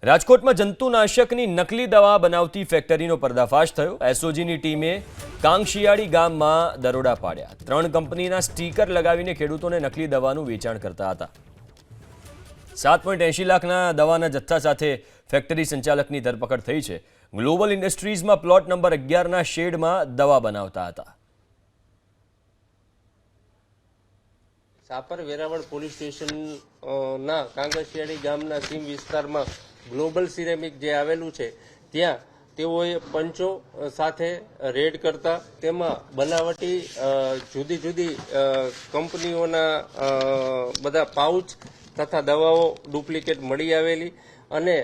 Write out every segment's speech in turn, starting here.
રાજકોટમાં જંતુનાશકની નકલી દવા બનાવતી ફેક્ટરીનો પર્દાફાશ થયો। એસઓજીની ટીમે કાંગશિયાળી ગામમાં દરોડા પાડ્યા। 3 કંપનીના સ્ટીકર લગાવીને ખેડૂતોને નકલી દવાનું વેચાણ કરતા હતા। 7.80 લાખના દવાના જથ્થા સાથે ફેક્ટરી સંચાલકની ધરપકડ થઈ છે। ગ્લોબલ ઇન્ડસ્ટ્રીઝમાં પ્લોટ નંબર 11ના શેડમાં દવા બનાવતા હતા। સાપર વેરાવળ પોલીસ સ્ટેશન ના કાંગશિયાળી ગામના સીમ વિસ્તારમાં ગ્લોબલ સિરેમિક જે આવેલું છે ત્યાં તેઓએ પંચો સાથે રેડ કરતા તેમાં બનાવટી જુદી જુદી કંપનીઓના બધા પાઉચ તથા દવાઓ ડુપ્લિકેટ મળી આવેલી અને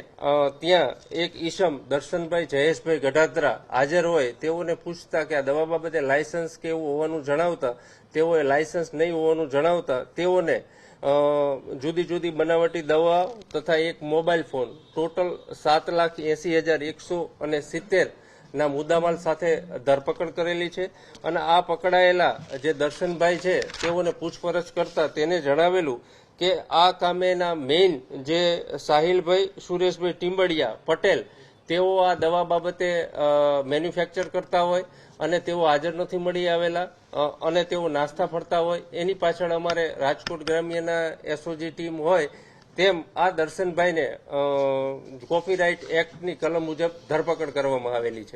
ત્યાં એક ઈસમ દર્શનભાઈ જયેશભાઈ ગઢાત્રા હાજર હોય તેઓને પૂછતા કે આ દવા બાબતે લાયસન્સ કે એવું હોવાનું જણાવતા તેઓએ લાયસન્સ નહીં હોવાનું જણાવતા તેઓને જુદી જુદી બનાવટી દવા તથા એક મોબાઈલ ફોન ટોટલ 7,80,170 ના મુદ્દામાલ સાથે ધરપકડ કરેલી છે અને આ પકડાયેલા જે દર્શનભાઈ છે તેઓને પૂછપરછ કરતા તેને જણાવેલું કે આ કામેના મેઇન જે સાહિલભાઈ સુરેશભાઈ ટીમ્બડિયા પટેલ તેઓ આ દવા બાબતે મેન્યુફેક્ચર કરતા હોય અને તેઓ હાજર નથી મળી આવેલા અને તેઓ નાસ્તા ફરતા હોય એની પાછળ અમારે રાજકોટ ગ્રામ્યના એસઓજી ટીમ હોય તેમ આ દર્શનભાઈને કોપીરાઇટ એક્ટની કલમ મુજબ ધરપકડ કરવામાં આવેલી છે।